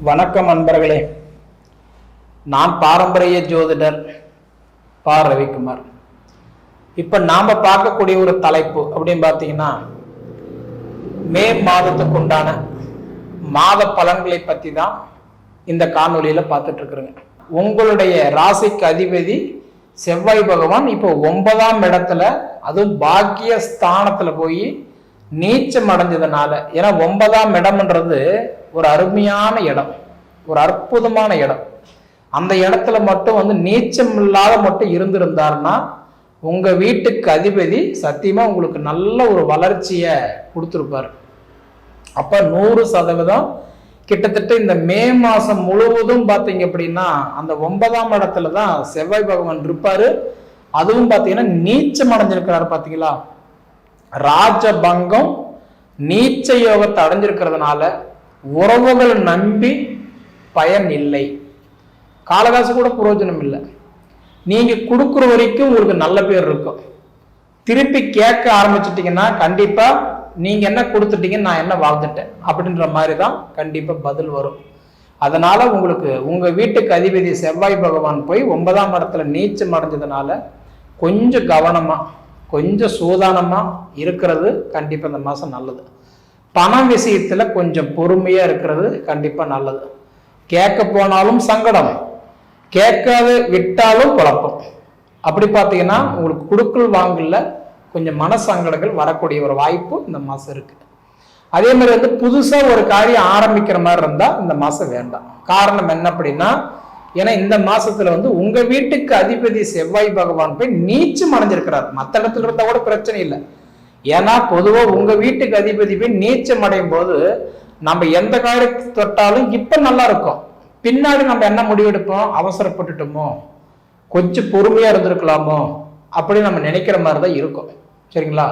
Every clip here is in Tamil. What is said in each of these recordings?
வணக்கம் அன்பர்களே. நான் பாரம்பரிய ஜோதிடர் பா. ரவிக்குமார். இப்போ நாம் பார்க்கக்கூடிய ஒரு தலைப்பு அப்படின்னு பார்த்தீங்கன்னா, மே மாதத்துக்கு உண்டான மாத பலன்களை பற்றி தான் இந்த காணொலியில் பார்த்துட்டு இருக்கிறேங்க. உங்களுடைய ராசிக்கு அதிபதி செவ்வாய் பகவான் இப்போ 9ஆம் இடத்துல, அதுவும் பாக்கிய ஸ்தானத்தில் போய் நீச்சம் அடைஞ்சதுனால, ஏன்னா 9ஆம் இடம்ன்றது ஒரு அருமையான இடம், ஒரு அற்புதமான இடம். அந்த இடத்துல மட்டும் நீச்சம் இல்லாத மட்டும் இருந்திருந்தாருன்னா உங்க வீட்டுக்கு அதிபதி சத்தியமா உங்களுக்கு நல்ல ஒரு வளர்ச்சியை கொடுத்துருப்பாரு. அப்ப 100% கிட்டத்தட்ட இந்த மே மாசம் முழுவதும் பார்த்தீங்க அப்படின்னா அந்த 9ஆம் இடத்துல தான் செவ்வாய் பகவான் இருப்பாரு. அதுவும் பார்த்தீங்கன்னா நீச்சம் அடைஞ்சிருக்கிறாரு. பார்த்தீங்களா, ராஜபங்கம் நீச்ச யோகத்தை அடைஞ்சிருக்கிறதுனால உறவுகள் நம்பி பயன் இல்லை, காலகாசு கூட பிரயோஜனம் இல்லை. நீங்க கொடுக்குற வரைக்கும் உங்களுக்கு நல்ல பேர் இருக்கும். திருப்பி கேட்க ஆரம்பிச்சிட்டீங்கன்னா கண்டிப்பா நீங்க என்ன கொடுத்துட்டீங்க, நான் என்ன வாழ்ந்துட்டேன் அப்படின்ற மாதிரி தான் கண்டிப்பா பதில் வரும். அதனால உங்களுக்கு உங்க வீட்டுக்கு அதிபதி செவ்வாய் பகவான் போய் 9ஆம் இடத்துல நீச்சம் அடைஞ்சதுனால கொஞ்சம் கவனமா, கொஞ்சம் சூதானமா இருக்கிறது கண்டிப்பா இந்த மாசம் நல்லது. பண விஷயத்துல கொஞ்சம் பொறுமையா இருக்கிறது கண்டிப்பா நல்லது. கேட்க போனாலும் சங்கடம், கேட்காத விட்டாலும் குழப்பம். அப்படி பார்த்தீங்கன்னா உங்களுக்கு கொடுக்கல் வாங்கல கொஞ்சம் மனசங்கடங்கள் வரக்கூடிய ஒரு வாய்ப்பு இந்த மாசம் இருக்கு. அதே மாதிரி புதுசா ஒரு காரியம் ஆரம்பிக்கிற மாதிரி இருந்தா இந்த மாசம் வேண்டாம். காரணம் என்ன அப்படின்னா, ஏன்னா இந்த மாசத்துல உங்க வீட்டுக்கு அதிபதி செவ்வாய் பகவான் போய் நீச்சம் அடைஞ்சிருக்கிறார். மற்ற இடத்துல இருந்தா கூட பிரச்சனை இல்லை. ஏன்னா பொதுவா உங்க வீட்டுக்கு அதிபதி போய் நீச்சம் அடையும் போது நம்ம எந்த காரியத்தை தொட்டாலும் இப்ப நல்லா இருக்கும், பின்னாடி நம்ம என்ன முடிவெடுப்போம், அவசரப்பட்டுட்டோமோ, கொஞ்சம் பொறுமையா இருந்திருக்கலாமோ அப்படி நம்ம நினைக்கிற மாதிரி தான் இருக்கும். சரிங்களா?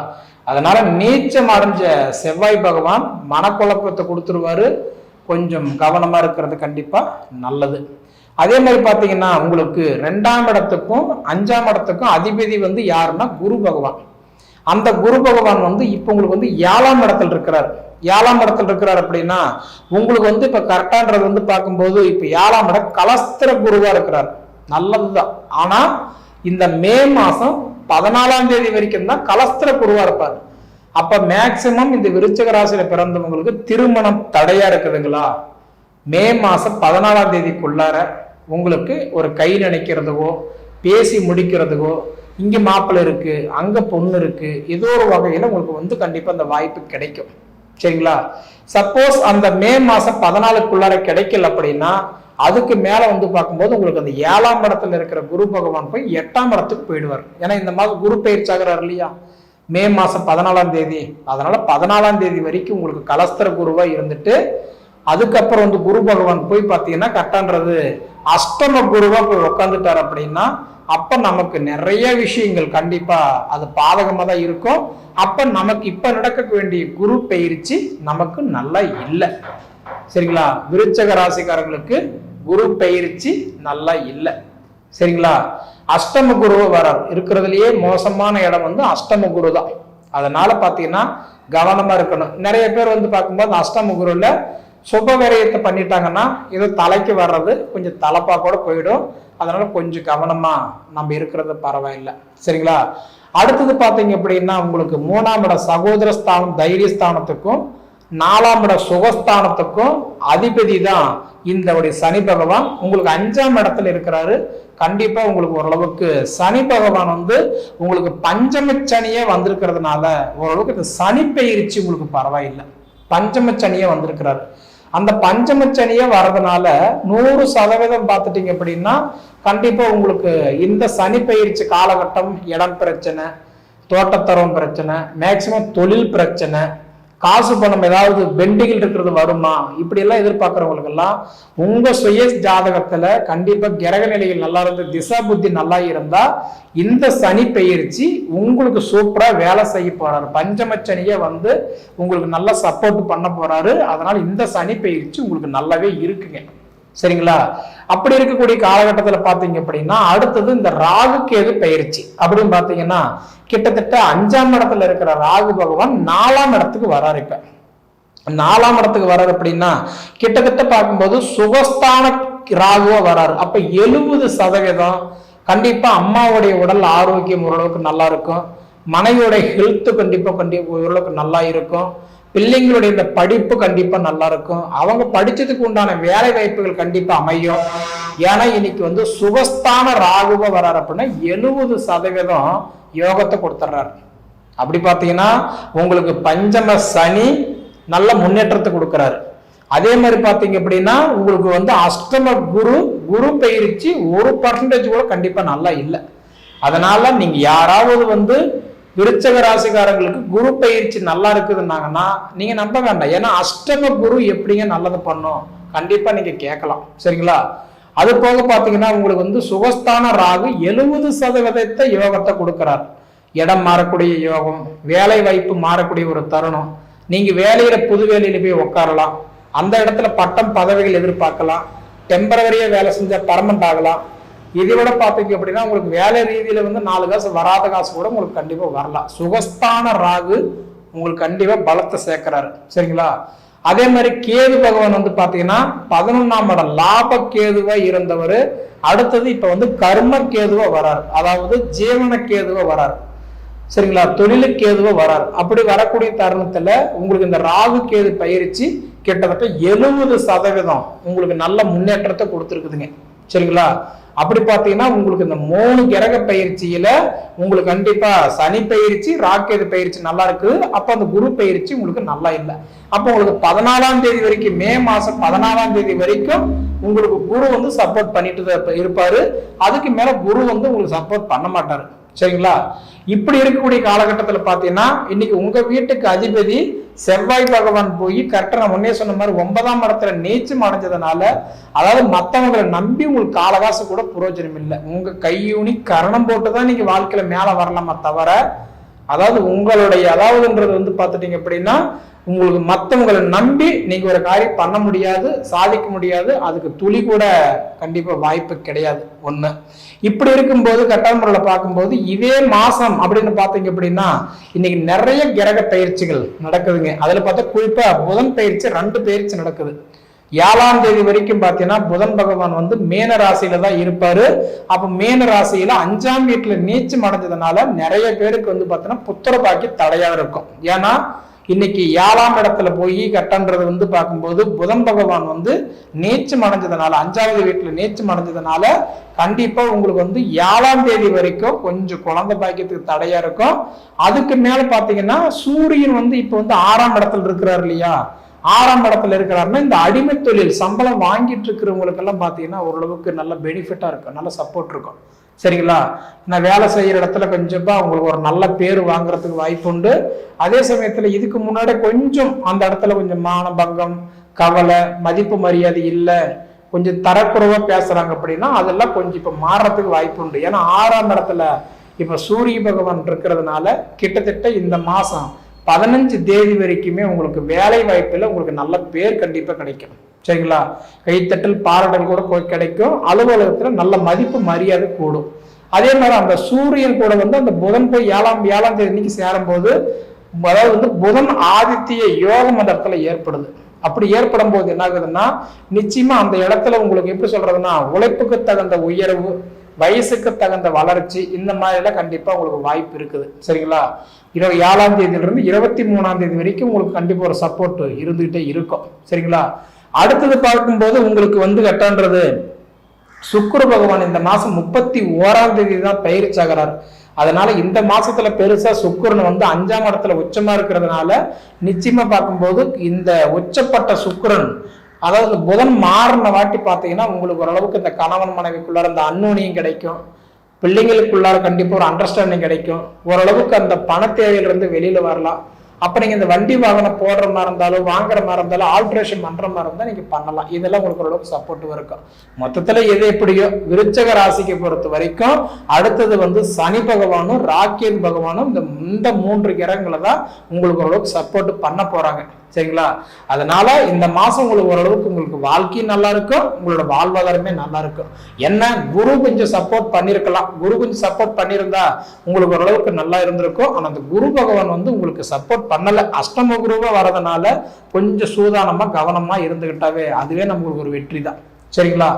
அதனால நீச்சம் அடைஞ்ச செவ்வாய் பகவான் மனக்குழப்பத்தை கொடுத்துருவாரு. கொஞ்சம் கவனமா இருக்கிறது கண்டிப்பா நல்லது. அதே மாதிரி பாத்தீங்கன்னா உங்களுக்கு 2ஆம் இடத்துக்கும் 5ஆம் இடத்துக்கும் அதிபதி யாருன்னா குரு பகவான். அந்த குரு பகவான் இப்ப உங்களுக்கு 7ஆம் இடத்துல இருக்கிறார். 7ஆம் இடத்துல இருக்கிறார் அப்படின்னா உங்களுக்கு இப்ப கரெக்டான்றது பார்க்கும்போது இப்ப 7ஆம் இடம் கலஸ்திர குருவா இருக்கிறார். நல்லதுதான். ஆனா இந்த மே மாசம் 14ஆம் தேதி வரைக்கும் தான் கலஸ்திர குருவா இருப்பார். அப்ப மேக்சிமம் இந்த விருச்சிக ராசியில பிறந்தவங்களுக்கு திருமணம் தடையா இருக்குதுங்களா, மே மாசம் 14ஆம் தேதிக்குள்ளார உங்களுக்கு ஒரு கை நினைக்கிறதுக்கோ பேசி முடிக்கிறதுக்கோ, இங்க மாப்பிள்ளை இருக்கு அங்க பொண்ணு இருக்கு, ஏதோ ஒரு வகையில உங்களுக்கு கண்டிப்பா அந்த வாய்ப்பு கிடைக்கும். சரிங்களா? சப்போஸ் அந்த மே மாசம் 14க்குள்ளார கிடைக்கல அப்படின்னா அதுக்கு மேல பார்க்கும்போது உங்களுக்கு அந்த 7ஆம் இடத்துல இருக்கிற குரு பகவான் போய் 8ஆம் இடத்துக்கு போயிடுவார். ஏன்னா இந்த மாதம் குரு பயிற்சி ஆகிறார் இல்லையா, மே மாசம் 14ஆம் தேதி. அதனால 14ஆம் தேதி வரைக்கும் உங்களுக்கு கலஸ்திர குருவா இருந்துட்டு அதுக்கப்புறம் குரு பகவான் போய் பார்த்தீங்கன்னா கரெக்டான்றது அஷ்டம குருவா போய் உட்காந்துட்டார் அப்படின்னா அப்ப நமக்கு நிறைய விஷயங்கள் கண்டிப்பா அது பாதகமா தான் இருக்கும். அப்ப நமக்கு இப்ப நடக்க வேண்டிய குரு பயிற்சி நமக்கு நல்லா இல்லை. சரிங்களா? விருச்சக ராசிக்காரங்களுக்கு குரு பயிற்சி நல்லா இல்லை. சரிங்களா? அஷ்டம குருவை வரார். இருக்கிறதுலயே மோசமான இடம் அஷ்டம குரு தான். அதனால பாத்தீங்கன்னா கவனமா இருக்கணும். நிறைய பேர் பார்க்கும்போது அஷ்டம குருல சுப விரயத்தை பண்ணிட்டாங்கன்னா ஏதோ தலைக்கு வர்றது கொஞ்சம் தலைப்பா கூட போயிடும். அதனால கொஞ்சம் கவனமா நம்ம இருக்கிறது பரவாயில்லை. சரிங்களா? அடுத்தது பார்த்தீங்க அப்படின்னா உங்களுக்கு 3ஆம் இட சகோதர ஸ்தானம் தைரியஸ்தானத்துக்கும் 4ஆம் இட சுகஸ்தானத்துக்கும் அதிபதி தான் இந்த சனி பகவான். உங்களுக்கு 5ஆம் இடத்துல இருக்கிறாரு. கண்டிப்பா உங்களுக்கு ஓரளவுக்கு சனி பகவான் உங்களுக்கு பஞ்சம சனியே வந்திருக்கிறதுனால ஓரளவுக்கு இந்த சனி பயிற்சி உங்களுக்கு பரவாயில்லை. பஞ்சம சனியே வந்திருக்கிறாரு. அந்த பஞ்சம சனியே வர்றதுனால 100% பார்த்துட்டீங்க அப்படின்னா கண்டிப்பா உங்களுக்கு இந்த சனி பயிற்சி காலகட்டம் இடம் பிரச்சனை, தோட்டத்தரம் பிரச்சனை, மேக்சிமம் தொழில் பிரச்சனை, காசு பணம் ஏதாவது பெண்டிகள் இருக்கிறது வருமா, இப்படி எல்லாம் எதிர்பார்க்கறவங்களுக்கெல்லாம் உங்க சுய ஜாதகத்துல கண்டிப்பா கிரக நிலைகள் நல்லா இருந்து திசா புத்தி நல்லா இருந்தா இந்த சனி பயிற்சி உங்களுக்கு சூப்பரா வேலை செய்ய போறாரு. பஞ்சமச்சனிய உங்களுக்கு நல்லா சப்போர்ட் பண்ண போறாரு. அதனால இந்த சனி பயிற்சி உங்களுக்கு நல்லாவே இருக்குங்க. சரிங்களா? அப்படி இருக்கக்கூடிய காலகட்டத்துல பாத்தீங்க அப்படின்னா அடுத்தது இந்த ராகு கேது பயிற்சி அப்படின்னு பாத்தீங்கன்னா கிட்டத்தட்ட 5ஆம் இடத்துல இருக்கிற ராகு பகவான் 4ஆம் இடத்துக்கு வராரு. இப்ப 4ஆம் இடத்துக்கு வர்றாரு அப்படின்னா கிட்டத்தட்ட பார்க்கும்போது சுகஸ்தான ராகுவா வராரு. அப்ப 70% கண்டிப்பா அம்மாவுடைய உடல் ஆரோக்கியம் ஓரளவுக்கு நல்லா இருக்கும், மனைவியோடைய ஹெல்த் கண்டிப்பா ஓரளவுக்கு நல்லா இருக்கும், பிள்ளைங்களுடைய இந்த படிப்பு கண்டிப்பா நல்லா இருக்கும், அவங்க படிச்சதுக்கு உண்டான வேலை வாய்ப்புகள் கண்டிப்பா அமையும். ஏன்னா இன்னைக்கு வந்து சுகஸ்தான ராகுவா வராரு அப்படின்னா 70% யோகத்தை கொடுத்துட்றாரு. அப்படி பார்த்தீங்கன்னா உங்களுக்கு பஞ்சம சனி நல்ல முன்னேற்றத்தை கொடுக்குறாரு. அதே மாதிரி பார்த்தீங்க அப்படின்னா உங்களுக்கு வந்து அஷ்டம குரு பயிற்சி 1% கூட கண்டிப்பா நல்லா இல்லை. அதனால நீங்க யாராவது வந்து விருச்சக ராசிக்காரங்களுக்கு குரு பயிற்சி நல்லா இருக்குதுன்னாங்கன்னா நீங்க நம்ப வேண்டாம். ஏன்னா அஷ்டம குரு எப்படிங்க நல்லது பண்ணும் கண்டிப்பா நீங்க கேட்கலாம். சரிங்களா? அது போக பார்த்தீங்கன்னா உங்களுக்கு வந்து சுகஸ்தான ராகு 70% யோகத்தை கொடுக்கிறார். இடம் மாறக்கூடிய யோகம், வேலை வாய்ப்பு மாறக்கூடிய ஒரு தருணம், நீங்க வேலையில புது வேலையில போய் உட்காரலாம், அந்த இடத்துல பட்டம் பதவிகள் எதிர்பார்க்கலாம், டெம்பரவரியா வேலை செஞ்சா பர்மனண்ட் ஆகலாம். இதை விட பார்த்தீங்க அப்படின்னா உங்களுக்கு வேலை ரீதியில வந்து 4 காசு வராத காசு கூட உங்களுக்கு கண்டிப்பா வரலாம். சுகஸ்தான ராகு உங்களுக்கு கண்டிப்பா பலத்தை சேர்க்கிறாரு. சரிங்களா? அதே மாதிரி கேது பகவான் வந்து பாத்தீங்கன்னா 11ஆம் இடம் லாப கேதுவா இருந்தவர் அடுத்தது இப்ப வந்து கர்ம கேதுவா வராரு, அதாவது ஜீவன கேதுவா வராரு. சரிங்களா? தொழிலுக்கு கேதுவா வராரு. அப்படி வரக்கூடிய தருணத்துல உங்களுக்கு இந்த ராகு கேது பயிற்சி கிட்டத்தட்ட 70% உங்களுக்கு நல்ல முன்னேற்றத்தை கொடுத்துருக்குதுங்க. சரிங்களா? அப்படி பார்த்தீங்கன்னா உங்களுக்கு இந்த 3 கிரக பயிற்சியில உங்களுக்கு கண்டிப்பா சனி பயிற்சி ராக்கேது பயிற்சி நல்லா இருக்குது. அப்ப அந்த குரு பயிற்சி உங்களுக்கு நல்லா இல்லை. அப்போ உங்களுக்கு 14ஆம் தேதி வரைக்கும், மே மாசம் 14ஆம் தேதி வரைக்கும் உங்களுக்கு குரு வந்து சப்போர்ட் பண்ணிட்டு இருப்பாரு. அதுக்கு மேல குரு வந்து உங்களுக்கு சப்போர்ட் பண்ண மாட்டாரு. சரிங்களா? இப்படி இருக்கக்கூடிய காலகட்டத்தில் பார்த்தீங்கன்னா இன்னைக்கு உங்க வீட்டுக்கு அதிபதி செவ்வாய் பகவான் போய் கரெக்டா நான் முன்னே சொன்ன மாதிரி 9ஆம் இடத்துல நீச்சம் அடைஞ்சதுனால, அதாவது மற்றவங்களை நம்பி உங்களுக்கு காலகாசு கூட பிரயோஜனம் இல்லை. உங்க கையூனி கரணம் போட்டுதான் நீங்க வாழ்க்கையில மேல வரலாமா தவிர, அதாவது உங்களுடைய அதாவதுன்றது வந்து பார்த்துட்டீங்க அப்படின்னா உங்களுக்கு மற்றவங்களை நம்பி நீங்க ஒரு காரியம் பண்ண முடியாது, சாதிக்க முடியாது. அதுக்கு துளி கூட கண்டிப்பா வாய்ப்பு கிடையாது. ஒண்ணு இப்படி இருக்கும்போது கட்டாய முறையில் பார்க்கும்போது இதே மாசம் அப்படின்னு பார்த்தீங்க அப்படின்னா இன்னைக்கு நிறைய கிரக பயிற்சிகள் நடக்குதுங்க. அதுல பார்த்தா குறிப்பா புதன் பயிற்சி 2 பயிற்சி நடக்குது. 7ஆம் தேதி வரைக்கும் பார்த்தீங்கன்னா புதன் பகவான் வந்து மீன ராசியில தான் இருப்பாரு. அப்ப மீன ராசியில 5ஆம் வீட்டுல நீச்சம் அடைஞ்சதுனால நிறைய பேருக்கு வந்து பார்த்தீங்கன்னா புத்திர பாக்கி தடையா இருக்கும். ஏன்னா இன்னைக்கு 7ஆம் இடத்துல போய் கட்டன்றது வந்து பார்க்கும்போது புதன் பகவான் வந்து நீச்சம் அடைஞ்சதுனால, 5ஆவது வீட்டுல நீச்சம் அடைஞ்சதுனால கண்டிப்பா உங்களுக்கு வந்து 7ஆம் தேதி வரைக்கும் கொஞ்சம் குழந்தை பாக்கியத்துக்கு தடையா இருக்கும். அதுக்கு மேல பாத்தீங்கன்னா சூரியன் வந்து இப்ப வந்து 6ஆம் இடத்துல இருக்கிறார் இல்லையா? 6ஆம் இடத்துல இருக்கிறாருன்னா இந்த அடிமை தொழில் சம்பளம் வாங்கிட்டு இருக்கிறவங்களுக்கு எல்லாம் பாத்தீங்கன்னா ஓரளவுக்கு நல்ல பெனிஃபிட்டா இருக்கும், நல்ல சப்போர்ட் இருக்கும். சரிங்களா? நான் வேலை செய்யற இடத்துல கொஞ்சமா உங்களுக்கு ஒரு நல்ல பேர் வாங்குறதுக்கு வாய்ப்பு உண்டு. அதே சமயத்துல இதுக்கு முன்னாடி கொஞ்சம் அந்த இடத்துல கொஞ்சம் மானபங்கம், கவலை, மதிப்பு மரியாதை இல்லை, கொஞ்சம் தரக்குறைவா பேசுறாங்க அப்படின்னா அதெல்லாம் கொஞ்சம் இப்ப மாறுறதுக்கு வாய்ப்பு உண்டு. ஏன்னா 6ஆம் இடத்துல இப்ப சூரிய பகவான் இருக்கிறதுனால கிட்டத்தட்ட இந்த மாசம் 15 தேதி வரைக்குமே உங்களுக்கு வேலை வாய்ப்புல உங்களுக்கு நல்ல பேர் கண்டிப்பா கிடைக்கும். சரிங்களா? கைத்தட்டல் பாராட்டல் கூட கிடைக்கும், அலுவலகத்துல நல்ல மதிப்பு மரியாதை கூடும். அதே மாதிரி அந்த சூரியன் கூட வந்து அந்த புதன் போய் 7ஆம் தேதி இன்னைக்கு சேரும் போது, அதாவது வந்து புதன் ஆதித்ய யோகம் அந்த இடத்துல ஏற்படுது. அப்படி ஏற்படும் போது என்ன ஆகுதுன்னா நிச்சயமா அந்த இடத்துல உங்களுக்கு எப்படி சொல்றதுன்னா உழைப்புக்கு தகுந்த உயர்வு, வயசுக்கு தகுந்த வளர்ச்சி, இந்த மாதிரி எல்லாம் கண்டிப்பா உங்களுக்கு வாய்ப்பு இருக்குது. சரிங்களா? 7ஆம் தேதியிலிருந்து 23ஆம் தேதி வரைக்கும் உங்களுக்கு கண்டிப்பா ஒரு சப்போர்ட் இருந்துகிட்டே இருக்கும். சரிங்களா? அடுத்தது பார்க்கும்போது உங்களுக்கு வந்து கட்டன்றது சுக்கிர பகவான் இந்த மாசம் 31ஆம் தேதி தான் பயிற்சி ஆகிறார். அதனால இந்த மாசத்துல பெருசா சுக்கிரன் வந்து 5ஆம் இடத்துல உச்சமா இருக்கிறதுனால நிச்சயமா பார்க்கும்போது இந்த உச்சப்பட்ட சுக்கிரன், அதாவது புதன் மாறின வாட்டி பார்த்தீங்கன்னா உங்களுக்கு ஓரளவுக்கு இந்த கணவன் மனைவிக்குள்ளார அந்த அந்நுனியும் கிடைக்கும், பிள்ளைங்களுக்குள்ளார கண்டிப்பா ஒரு அண்டர்ஸ்டாண்டிங் கிடைக்கும், ஓரளவுக்கு அந்த பண தேவையிலிருந்து வெளியில வரலாம். அப்ப நீங்க இந்த வண்டி வாகனம் போடுற மாதிரி இருந்தாலும் வாங்குற மாதிரி இருந்தாலும் ஆல்ட்ரேஷன் பண்ற மாதிரி இருந்தா நீங்க பண்ணலாம். இதெல்லாம் உங்களுக்கு ஓரளவுக்கு சப்போர்ட்டிவா இருக்கும். மொத்தத்துல எது எப்படியோ விருச்சக ராசிக்கு பொறுத்த வரைக்கும் அடுத்தது வந்து சனி பகவானும் ராக்கேது பகவானும் இந்த 3 கிரகங்களை தான் உங்களுக்கு ஓரளவுக்கு சப்போர்ட் பண்ண போறாங்க. சரிங்களா? அதனால இந்த மாசம் உங்களுக்கு ஓரளவுக்கு உங்களுக்கு வாழ்க்கையும் நல்லா இருக்கும், உங்களோட வாழ்வாதாரமே நல்லா இருக்கும். என்ன குரு கொஞ்சம் சப்போர்ட் பண்ணிருக்கலாம், குரு கொஞ்சம் சப்போர்ட் பண்ணியிருந்தா உங்களுக்கு ஓரளவுக்கு நல்லா இருந்திருக்கும். ஆனா அந்த குரு பகவான் வந்து உங்களுக்கு சப்போர்ட் பண்ணல, அஷ்டம குருவா வரதுனால கொஞ்சம் சூதானமா கவனமா இருந்துகிட்டாவே அதுவே நம்மளுக்கு ஒரு வெற்றி தான். சரிங்களா?